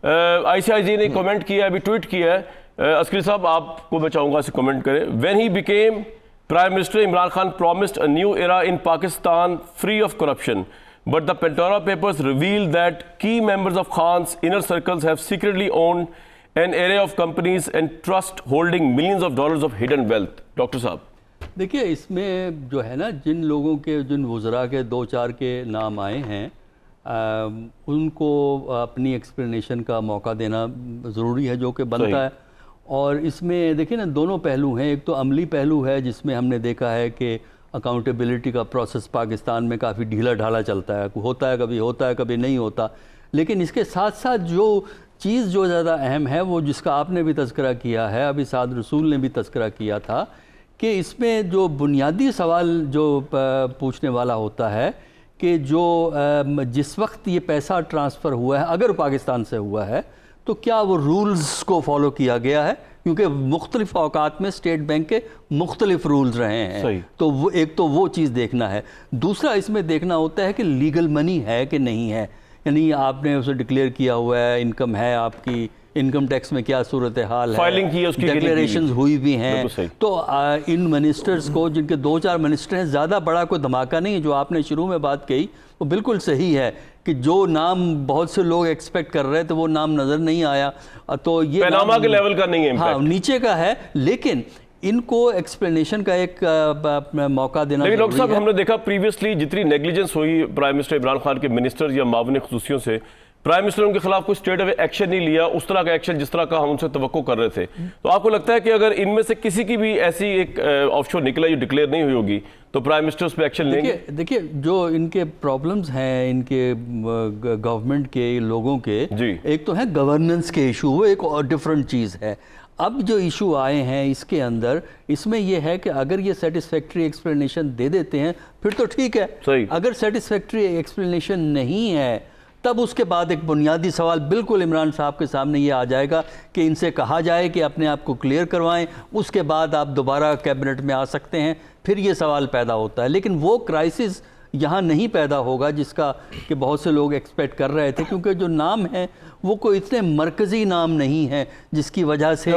آئی سی آئی جی نے کمنٹ کیا ہے, ابھی ٹویٹ کیا ہے. عسکری صاحب آپ کو میں چاہوں گا اسے کمنٹ کریں. When he became Prime Minister Imran Khan promised a new era in Pakistan free of corruption, but the Pandora Papers revealed that key members of Khan's inner circles have secretly owned an array of companies and trust holding millions of dollars of hidden wealth. Doctor صاحب دیکھیے اس میں جو ہے نا جن لوگوں کے جن وزراء کے دو چار کے نام آئے ہیں ان کو اپنی ایکسپلینیشن کا موقع دینا ضروری ہے جو کہ بنتا ہے. اور اس میں دیکھیں نا دونوں پہلو ہیں. ایک تو عملی پہلو ہے جس میں ہم نے دیکھا ہے کہ اکاؤنٹیبلٹی کا پروسیس پاکستان میں کافی ڈھیلا ڈھالا چلتا ہے, ہوتا ہے کبھی نہیں ہوتا. لیکن اس کے ساتھ ساتھ جو چیز جو زیادہ اہم ہے وہ جس کا آپ نے بھی تذکرہ کیا ہے, ابھی سعد رسول نے بھی تذکرہ کیا تھا, کہ اس میں جو بنیادی سوال جو پوچھنے والا ہوتا ہے کہ جو جس وقت یہ پیسہ ٹرانسفر ہوا ہے اگر پاکستان سے ہوا ہے تو کیا وہ رولز کو فالو کیا گیا ہے, کیونکہ مختلف اوقات میں اسٹیٹ بینک کے مختلف رولز رہے ہیں. تو وہ ایک تو وہ چیز دیکھنا ہے. دوسرا اس میں دیکھنا ہوتا ہے کہ لیگل منی ہے کہ نہیں ہے, یعنی آپ نے اسے ڈکلیئر کیا ہوا ہے, انکم ہے آپ کی, انکم ٹیکس میں کیا صورتحال ہے, فائلنگ کی ہے, اس کی ڈکلیریشنز ہوئی بھی ہیں. تو ان منسٹرز کو جن کے دو چار منسٹر ہیں, زیادہ بڑا کوئی دھماکہ نہیں ہے. جو آپ نے شروع میں بات کہی وہ بالکل صحیح ہے کہ جو نام بہت سے لوگ ایکسپیکٹ کر رہے تھے وہ نام نظر نہیں آیا, تو یہ پیناما کے لیول کا نہیں ہے, ہاں نیچے کا ہے, لیکن ان کو ایکسپلینیشن کا ایک موقع دینا ضروری ہے. لیکن ڈاکٹر صاحب ہم نے دیکھا پریویسلی جتنی نیگلیجنس ہوئی پرائم منسٹر عمران خان کے منسٹر یا معاون خصوصیوں سے, پرائم منسٹر ان کے خلاف کوئی اسٹیٹ اوے ایکشن نہیں لیا, اس طرح کا ایکشن جس طرح کا ہم ان سے توقع کر رہے تھے. تو آپ کو لگتا ہے کہ اگر ان میں سے کسی کی بھی ایسی ایک آف شور نکلا جو ڈکلیئر نہیں ہوئی ہوگی تو پرائم منسٹر اس پہ ایکشن لیں گے؟ دیکھیے جو ان کے پرابلمز ہیں ان کے گورنمنٹ کے لوگوں کے, ایک تو ہے گورننس کے ایشو, وہ ایک اور ڈفرنٹ چیز ہے. اب جو ایشو آئے ہیں اس کے اندر, اس میں یہ ہے کہ اگر یہ سیٹسفیکٹری ایکسپلینیشن دے دیتے ہیں پھر تو ٹھیک ہے, اگر سیٹسفیکٹری ایکسپلینیشن نہیں ہے تب اس کے بعد ایک بنیادی سوال بالکل عمران صاحب کے سامنے یہ آ جائے گا کہ ان سے کہا جائے کہ اپنے آپ کو کلیئر کروائیں, اس کے بعد آپ دوبارہ کیبنٹ میں آ سکتے ہیں. پھر یہ سوال پیدا ہوتا ہے, لیکن وہ کرائسس یہاں نہیں پیدا ہوگا جس کا کہ بہت سے لوگ ایکسپیکٹ کر رہے تھے, کیونکہ جو نام ہیں وہ کوئی اتنے مرکزی نام نہیں ہے جس کی وجہ سے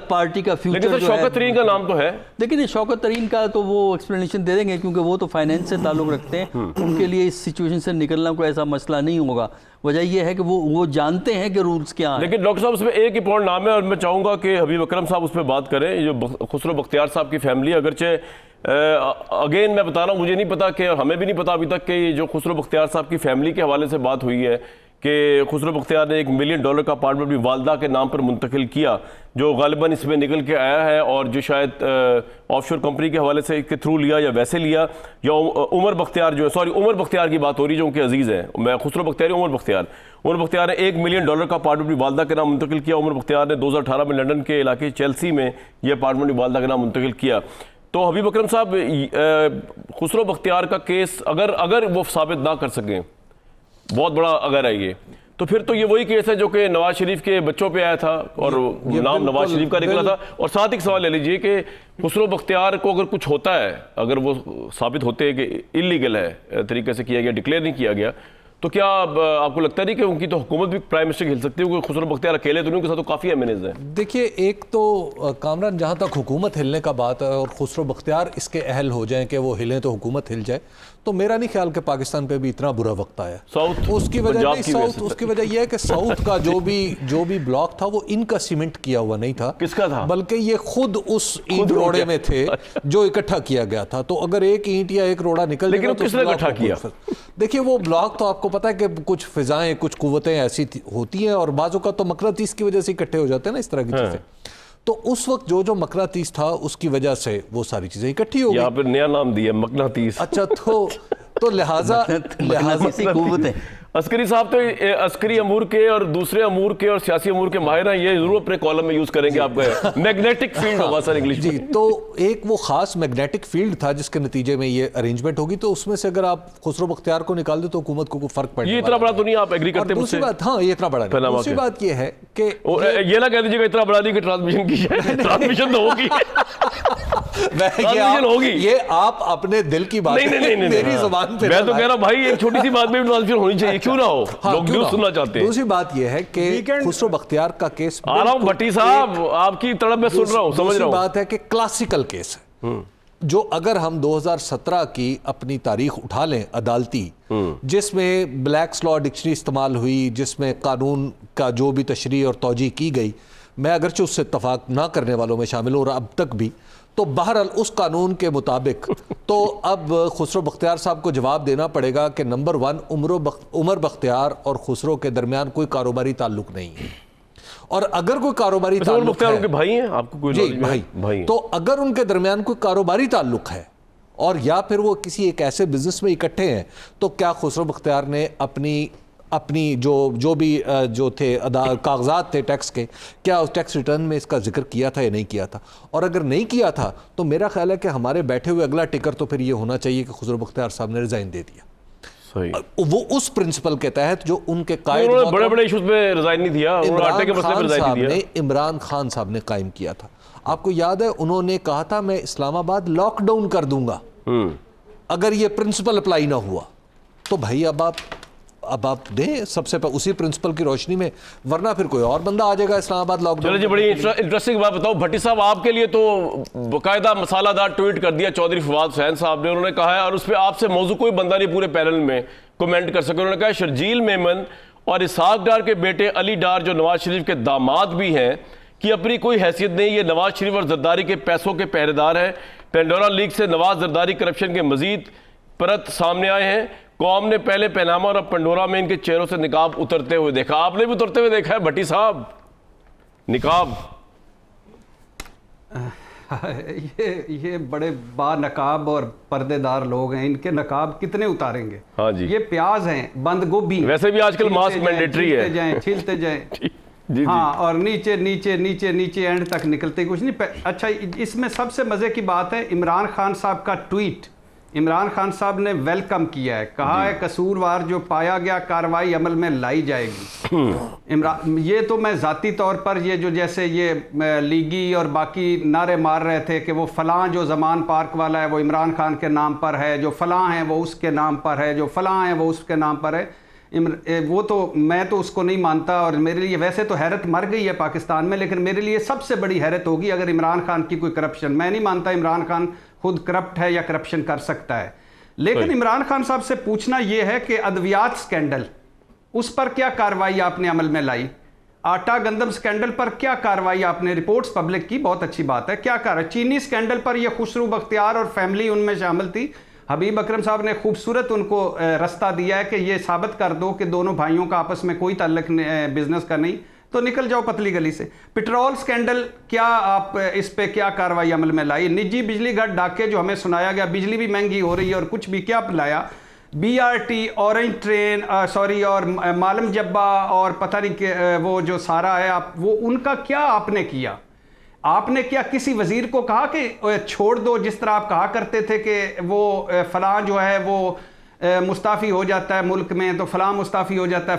پارٹی کا فیوچر جو ہے. شوکت ترین کا نام تو ہے, لیکن شوکت ترین کا تو وہ ایکسپلینیشن دے دیں گے کیونکہ وہ تو فائنینس سے تعلق رکھتے ہیں, ان کے لیے اس سچویشن سے نکلنا کوئی ایسا مسئلہ نہیں ہوگا. وجہ یہ ہے کہ وہ جانتے ہیں کہ رولز کیا ہیں. لیکن ڈاکٹر صاحب اس میں ایک امپورٹنٹ نام ہے اور میں چاہوں گا کہ حبیب اکرم صاحب اس پہ بات کریں, جو خسرو بختیار صاحب کی فیملی, اگرچہ اگین میں بتا رہا ہوں مجھے نہیں پتا کہ ہمیں بھی نہیں پتا ابھی تک کہ جو خسرو بختیار صاحب کی فیملی کے حوالے سے بات ہوئی ہے کہ خسرو بختیار نے $1 ملین کا اپارٹمنٹ اپنی والدہ کے نام پر منتقل کیا, جو غالباً اس میں نکل کے آیا ہے, اور جو شاید آف شور کمپنی کے حوالے سے کے تھرو لیا یا ویسے لیا, یا عمر بختیار جو ہے, عمر بختیار کی بات ہو رہی ہے جو ان کے عزیز ہیں, میں خسرو بختیار عمر بختیار نے $1 ملین کا اپارٹمنٹ اپنی والدہ کے نام منتقل کیا. عمر بختیار نے 2018 میں لنڈن کے علاقے چیلسی میں یہ اپارٹمنٹ اپنی والدہ کے نام منتقل کیا. تو حبیب اکرم صاحب خسرو بختیار کا کیس اگر وہ ثابت نہ کر سکیں, بہت بڑا اگر ہے یہ, تو پھر تو یہ وہی کیس ہے جو کہ نواز شریف کے بچوں پہ آیا تھا اور نام نواز شریف کا نکلا تھا. اور ساتھ ایک سوال لے لیجئے کہ خسرو بختیار کو اگر کچھ ہوتا ہے, اگر وہ ثابت ہوتے ہیں کہ انلیگل ہے, طریقے سے کیا گیا, ڈکلیئر نہیں کیا گیا, تو کیا آپ کو لگتا نہیں کہ ان کی تو حکومت بھی پرائم منسٹر ہل سکتی ہے, کیونکہ خسرو بختیار اکیلے تو ان کے ساتھ تو کافی ایمنیز ہیں. دیکھیے ایک تو کامران جہاں تک حکومت ہلنے کا بات ہے اور خسرو بختیار اس کے اہل ہو جائیں کہ وہ ہلیں تو حکومت ہل جائے, تو میرا نہیں خیال کہ پاکستان پہ بھی اتنا برا وقت آیا. اس کی وجہ یہ ہے کہ ساؤتھ کا جو بھی بلاک تھا وہ ان کا سیمنٹ کیا ہوا نہیں تھا. کس کا تھا؟ بلکہ یہ خود اس اینٹ روڑے میں تھے جو اکٹھا کیا گیا تھا. تو اگر ایک اینٹ یا ایک روڑا نکل لیکن کس نے اکٹھا کیا؟ دیکھیے وہ بلاک تو آپ کو پتا ہے کہ کچھ فضائیں کچھ قوتیں ایسی ہوتی ہیں اور بعض اوقات تو مقناطیس کی وجہ سے اکٹھے ہو جاتے ہیں نا اس طرح کی چیزیں. تو اس وقت جو مقناطیس تھا اس کی وجہ سے وہ ساری چیزیں اکٹھی ہو گئی. یہاں پہ نیا نام دیا مقناطیس. اچھا تو لہٰذا قوتیں. عسکری صاحب تو عسکری امور کے اور دوسرے امور کے اور سیاسی امور کے ماہر ہیں, یہ ضرور اپنے کالم میں یوز کریں گے آپ کا. میگنیٹک فیلڈ ہوگا سر انگلش میں. جی, تو ایک وہ خاص میگنیٹک فیلڈ تھا جس کے نتیجے میں یہ ارینجمنٹ ہوگی. تو اس میں سے اگر آپ خسرو بختیار کو نکال دیں تو حکومت کو کوئی فرق پڑے. یہ اتنا بڑا تو نہیں, آپ ایگری کرتے مجھ سے؟ دوسری بات, ہاں یہ اتنا بڑا نہیں. دوسری بات یہ ہے کہ یہ نہ کہہ دیجیے گا اتنا بڑا نہیں کہ ٹرانسمیشن کی جائے, ٹرانسمیشن تو ہوگی. یہ آپ اپنے دل کی بات میری زبان پہ میں تو کہہ رہا بھائی ایک چھوٹی سی بات میں ٹرانسفر ہونی چاہیے، کیوں نہ ہو، لوگ نیوز سننا چاہتے ہیں۔ دوسری بات یہ ہے کہ خسرو بختیار کا کیس آ رہا ہوں بھٹی صاحب، آپ کی طرف میں سن رہا ہوں، سمجھ رہا ہوں۔ بات ہے کہ کلاسیکل کیس ہے، جو اگر ہم 2017 کی اپنی تاریخ اٹھا لیں عدالتی، جس میں بلیکس لاء ڈکشنری استعمال ہوئی، جس میں قانون کا جو بھی تشریح اور توجیہ کی گئی، میں اگرچہ اس سے اتفاق نہ کرنے والوں میں شامل ہوں اور اب تک بھی، تو بہرحال اس قانون کے مطابق تو اب خسرو بختیار صاحب کو جواب دینا پڑے گا کہ نمبر 1 عمر بختیار اور خسرو کے درمیان کوئی کاروباری تعلق نہیں ہے، اور اگر کوئی کاروباری تعلق ہے، بھائی ہیں آپ کو کوئی جی بھائی، تو اگر ان کے درمیان کوئی کاروباری تعلق ہے اور یا پھر وہ کسی ایک ایسے بزنس میں اکٹھے ہیں، تو کیا خسرو بختیار نے اپنی جو بھی جو تھے کاغذات تھے ٹیکس کے، کیا اس ٹیکس ریٹرن میں اس کا ذکر کیا تھا یا نہیں کیا تھا؟ اور اگر نہیں کیا تھا تو میرا خیال ہے کہ ہمارے بیٹھے ہوئے اگلا ٹکر تو پھر یہ ہونا چاہیے کہ خسرو بختیار صاحب نے ریزائن دے دیا، وہ اس پرنسپل کے تحت جو ان کے قائد بڑے بڑے ایشوز پہ ریزائن نہیں دیا، عمران خان صاحب نے قائم کیا تھا۔ آپ کو یاد ہے انہوں نے کہا تھا میں اسلام آباد لاک ڈاؤن کر دوں گا اگر یہ پرنسپل اپلائی نہ ہوا، تو بھائی اب آپ دیں سب سے اسی پرنسپل کی روشنی میں، ورنہ پھر کوئی اور بندہ آ جائے گا اسلام آباد لاک ڈاؤن۔ چلو جی، بڑی انٹرسٹنگ بات بتاؤ بھٹی صاحب، آپ کے لیے تو باقاعدہ مسالہ دار ٹویٹ کر دیا چودھری فواد حسین صاحب نے، انہوں نے کہا ہے، اور اس پہ آپ سے موضوع کوئی بندہ نہیں پورے پینل میں کومنٹ کر سکے، انہوں نے کہا شرجیل میمن اور اسحاق ڈار کے بیٹے علی ڈار جو نواز شریف کے داماد بھی ہیں کی اپنی کوئی حیثیت نہیں، یہ نواز شریف اور زرداری کے پیسوں کے پہرے دار ہیں۔ پینڈورا لیک سے نواز زرداری کرپشن کے مزید پرت سامنے آئے ہیں، قوم نے پہلے پیناما اور اب پنڈورا میں ان کے چہروں سے نقاب اترتے ہوئے دیکھا۔ آپ نے بھی اترتے ہوئے دیکھا ہے بھٹی صاحب نقاب؟ یہ بڑے با نقاب اور پردے دار لوگ ہیں، ان کے نقاب کتنے اتاریں گے؟ ہاں جی، یہ پیاز ہیں، بند گوبھی، ویسے بھی آج کل ماسک مینڈیٹری ہے، چھیلتے جائیں ہاں، اور نیچے نیچے نیچے نیچے اینڈ تک نکلتے کچھ نہیں۔ اچھا، اس میں سب سے مزے کی بات ہے عمران خان صاحب کا ٹویٹ، عمران خان صاحب نے ویلکم کیا ہے، کہا ہے قصوروار جو پایا گیا کارروائی عمل میں لائی جائے گی۔ یہ تو میں ذاتی طور پر یہ جو جیسے یہ لیگی اور باقی نعرے مار رہے تھے کہ وہ فلاں جو زمان پارک والا ہے وہ عمران خان کے نام پر ہے، جو فلاں ہیں وہ اس کے نام پر ہے، جو فلاں ہیں وہ اس کے نام پر ہے، وہ تو میں تو اس کو نہیں مانتا، اور میرے لیے ویسے تو حیرت مر گئی ہے پاکستان میں، لیکن میرے لیے سب سے بڑی حیرت ہوگی اگر عمران خان کی کوئی کرپشن، میں نہیں مانتا عمران خان خود کرپٹ ہے یا کرپشن کر سکتا ہے، لیکن عمران خان صاحب سے پوچھنا یہ ہے کہ ادویات سکینڈل، اس پر کیا کارروائی آپ نے عمل میں لائی؟ آٹا گندم سکینڈل پر کیا کارروائی آپ نے؟ رپورٹس پبلک کی، بہت اچھی بات ہے، کیا کارروائی؟ چینی سکینڈل پر یہ خسرو بختیار اور فیملی ان میں شامل تھی، حبیب اکرم صاحب نے خوبصورت ان کو رستہ دیا ہے کہ یہ ثابت کر دو کہ دونوں بھائیوں کا آپس میں کوئی تعلق بزنس کا نہیں، تو نکل جاؤ پتلی گلی سے۔ پٹرول سکینڈل، کیا آپ اس پہ کیا کارروائی عمل میں لائی؟ نجی بجلی گھر ڈاکے جو ہمیں سنایا گیا، بجلی بھی مہنگی ہو رہی ہے اور کچھ بھی، کیا لایا؟ B R T, orange train, اور مالم جبہ اور پتہ نہیں کہ وہ جو سارا ہے، وہ ان کا کیا آپ نے کیا؟ آپ نے کیا کسی وزیر کو کہا کہ چھوڑ دو، جس طرح آپ کہا کرتے تھے کہ وہ فلاں جو ہے وہ مستعفی ہو جاتا ہے ملک میں تو فلاں مستعفی ہو جاتا ہے،